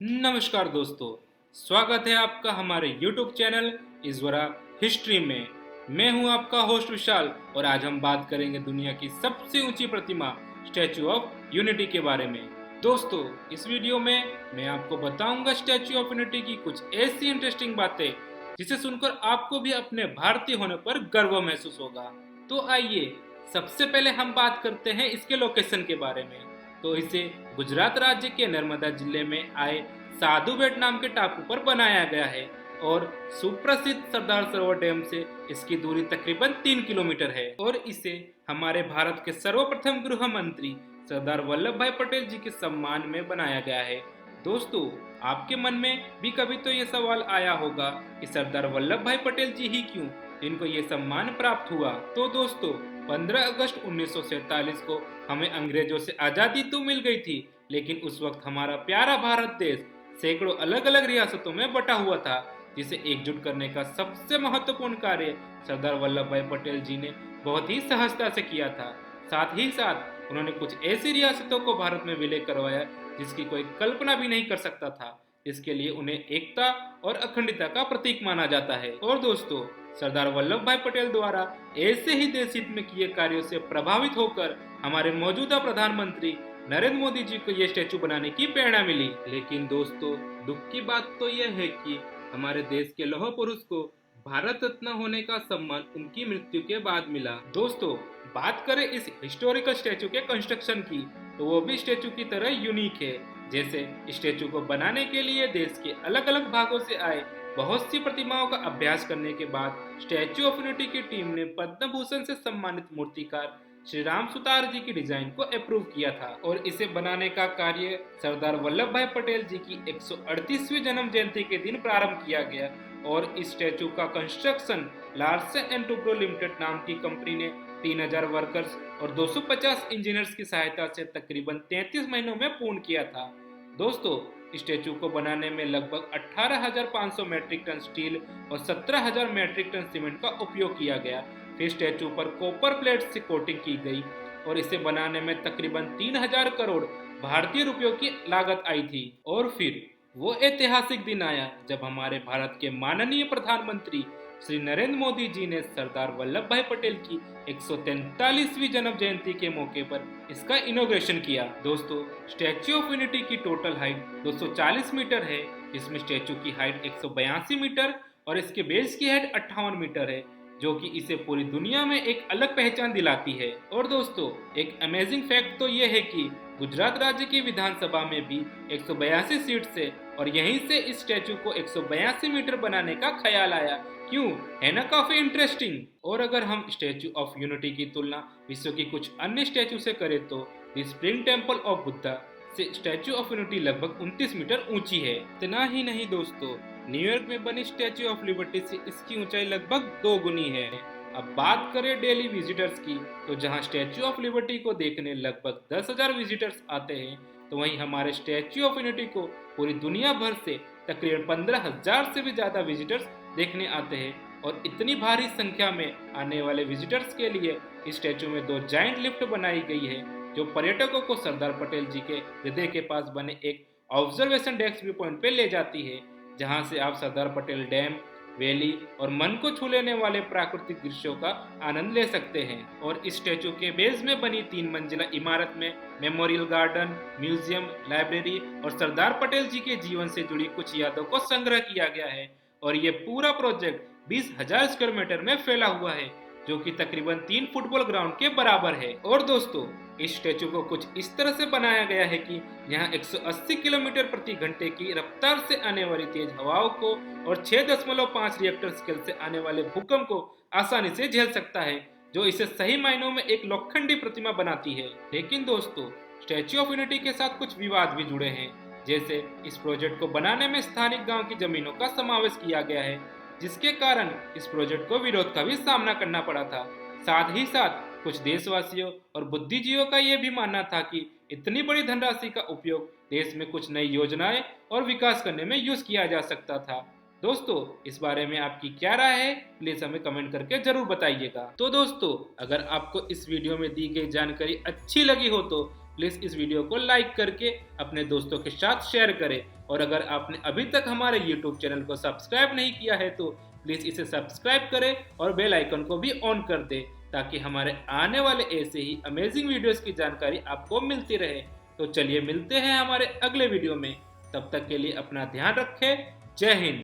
नमस्कार दोस्तों, स्वागत है आपका हमारे YouTube चैनल इज़वरा हिस्ट्री में। मैं हूं आपका होस्ट विशाल और आज हम बात करेंगे दुनिया की सबसे ऊंची प्रतिमा स्टैचू ऑफ यूनिटी के बारे में। दोस्तों, इस वीडियो में मैं आपको बताऊंगा स्टैचू ऑफ यूनिटी की कुछ ऐसी इंटरेस्टिंग बातें जिसे सुनकर आपको भी अपने भारतीय होने पर गर्व महसूस होगा। तो आइए सबसे पहले हम बात करते हैं इसके लोकेशन के बारे में। तो इसे गुजरात राज्य के नर्मदा जिले में आए साधु बेट नाम के टापू पर बनाया गया है और सुप्रसिद्ध सरदार सरोवर डैम से इसकी दूरी तकरीबन 3 किलोमीटर है और इसे हमारे भारत के सर्वप्रथम गृह मंत्री सरदार वल्लभ भाई पटेल जी के सम्मान में बनाया गया है। दोस्तों, आपके मन में भी कभी तो ये सवाल आया होगा कि सरदार वल्लभ भाई पटेल जी ही क्यों, जिनको ये सम्मान प्राप्त हुआ। तो दोस्तों, 15 अगस्त 1947 को हमें अंग्रेजों से आज़ादी तो मिल गई थी, लेकिन उस वक्त हमारा प्यारा भारत देश सैकड़ों अलग अलग रियासतों में बटा हुआ था, जिसे एकजुट करने का सबसे महत्वपूर्ण कार्य सरदार वल्लभ भाई पटेल जी ने बहुत ही सहजता से किया था। साथ ही साथ उन्होंने कुछ ऐसी रियासतों को भारत में विलय करवाया जिसकी कोई कल्पना भी नहीं कर सकता था। इसके लिए उन्हें एकता और अखंडता का प्रतीक माना जाता है। और दोस्तों, सरदार वल्लभ भाई पटेल द्वारा ऐसे ही देश हित में किए कार्यों से प्रभावित होकर हमारे मौजूदा प्रधानमंत्री नरेंद्र मोदी जी को ये स्टैचू बनाने की प्रेरणा मिली। लेकिन दोस्तों, दुख की बात तो यह है कि हमारे देश के लौह पुरुष को भारत रत्न होने का सम्मान उनकी मृत्यु के बाद मिला। दोस्तों, बात करें इस हिस्टोरिकल स्टैचू के कंस्ट्रक्शन की, तो वो भी स्टैचू की तरह यूनिक है। जैसे स्टैचू को बनाने के लिए देश के अलग अलग भागों से आए बहुत सी प्रतिमाओं का अभ्यास करने के बाद स्टैचू ऑफ यूनिटी की टीम ने पद्म भूषण से सम्मानित मूर्तिकार श्री राम सुतार जी की डिजाइन को अप्रूव किया था और इसे बनाने का कार्य सरदार वल्लभ भाई पटेल जी की 138वीं जन्म जयंती के दिन प्रारंभ किया गया और इस स्टैचू का construction Larsen and Toubro limited नाम की कंपनी ने 3000 वर्कर्स और 250 इंजीनियर्स की सहायता से तकरीबन 33 महीनों में पूर्ण किया था। दोस्तों, स्टैचू को बनाने में लगभग 18,500 मैट्रिक टन स्टील और 17,000 मैट्रिक टन सीमेंट का उपयोग किया गया। फिर स्टैचू पर कॉपर प्लेट से कोटिंग की गई और इसे बनाने में तकरीबन 3000 करोड़ भारतीय रुपयों की लागत आई थी। और फिर वो ऐतिहासिक दिन आया जब हमारे भारत के माननीय प्रधानमंत्री श्री नरेंद्र मोदी जी ने सरदार वल्लभ भाई पटेल की 143वीं जन्म जयंती के मौके पर इसका इनॉग्रेशन किया। दोस्तों, स्टैच्यू ऑफ यूनिटी की टोटल हाइट 240 मीटर है, जिसमें स्टैचू की हाइट 182 मीटर और इसके बेस की हाइट 58 मीटर है, जो कि इसे पूरी दुनिया में एक अलग पहचान दिलाती है। और दोस्तों, एक अमेजिंग फैक्ट तो ये है कि गुजरात राज्य की विधानसभा में भी 182 सीट से और यहीं से इस स्टैचू को 182 मीटर बनाने का ख्याल आया। क्यों, है ना काफी इंटरेस्टिंग। और अगर हम स्टैचू ऑफ यूनिटी की तुलना विश्व की कुछ अन्य स्टैचू से करें तो the spring temple of Buddha से स्टैचू ऑफ यूनिटी लगभग 29 मीटर ऊंची है। इतना ही नहीं दोस्तों, न्यूयॉर्क में बनी स्टैचू ऑफ लिबर्टी से इसकी ऊंचाई लगभग 2 गुनी है। अब बात करें डेली विजिटर्स की, तो जहां स्टैचू ऑफ लिबर्टी को देखने लगभग 10,000 विजिटर्स आते हैं, तो वहीं हमारे स्टैचू ऑफ यूनिटी को पूरी दुनिया भर से तकरीबन 15,000 से भी ज्यादा विजिटर्स देखने आते हैं। और इतनी भारी संख्या में आने वाले विजिटर्स के लिए इस स्टैचू में 2 जाइंट लिफ्ट बनाई गई है, जो पर्यटकों को सरदार पटेल जी के हृदय के पास बने एक ऑब्जर्वेशन डेस्क व्यू पॉइंट पे ले जाती है, जहां से आप सरदार पटेल डैम, वैली और मन को छू लेने वाले प्राकृतिक दृश्यों का आनंद ले सकते हैं। और इस स्टैचू के बेस में बनी 3 मंजिला इमारत में मेमोरियल गार्डन, म्यूजियम, लाइब्रेरी और सरदार पटेल जी के जीवन से जुड़ी कुछ यादों को संग्रह किया गया है। और ये पूरा प्रोजेक्ट 20,000 स्क्वायर मीटर में फैला हुआ है, जो कि तकरीबन 3 फुटबॉल ग्राउंड के बराबर है। और दोस्तों, इस स्टैचू को कुछ इस तरह से बनाया गया है कि यहाँ 180 किलोमीटर प्रति घंटे की रफ्तार से आने वाली तेज हवाओं को और 6.5 रिएक्टर स्केल से आने वाले भूकंप को आसानी से झेल सकता है, जो इसे सही मायनों में एक लोखंडी प्रतिमा बनाती है। लेकिन दोस्तों, स्टैचू ऑफ यूनिटी के साथ कुछ विवाद भी जुड़े हैं। जैसे इस प्रोजेक्ट को बनाने में स्थानिक गांव की जमीनों का समावेश किया गया है, जिसके कारण इस प्रोजेक्ट को विरोध का भी सामना करना पड़ा था। साथ ही साथ कुछ देशवासियों और बुद्धिजीवियों का यह भी मानना था कि इतनी बड़ी धनराशि का उपयोग देश में कुछ नई योजनाएं और विकास करने में यूज किया जा सकता था। दोस्तों, इस बारे में आपकी क्या राय है, प्लीज हमें कमेंट करके जरूर बताइएगा। तो दोस्तों, अगर आपको इस वीडियो में दी गई जानकारी अच्छी लगी हो तो प्लीज़ इस वीडियो को लाइक करके अपने दोस्तों के साथ शेयर करें। और अगर आपने अभी तक हमारे यूट्यूब चैनल को सब्सक्राइब नहीं किया है तो प्लीज़ इसे सब्सक्राइब करें और बेल आइकन को भी ऑन कर दें, ताकि हमारे आने वाले ऐसे ही अमेजिंग वीडियोस की जानकारी आपको मिलती रहे। तो चलिए मिलते हैं हमारे अगले वीडियो में, तब तक के लिए अपना ध्यान रखें। जय हिंद।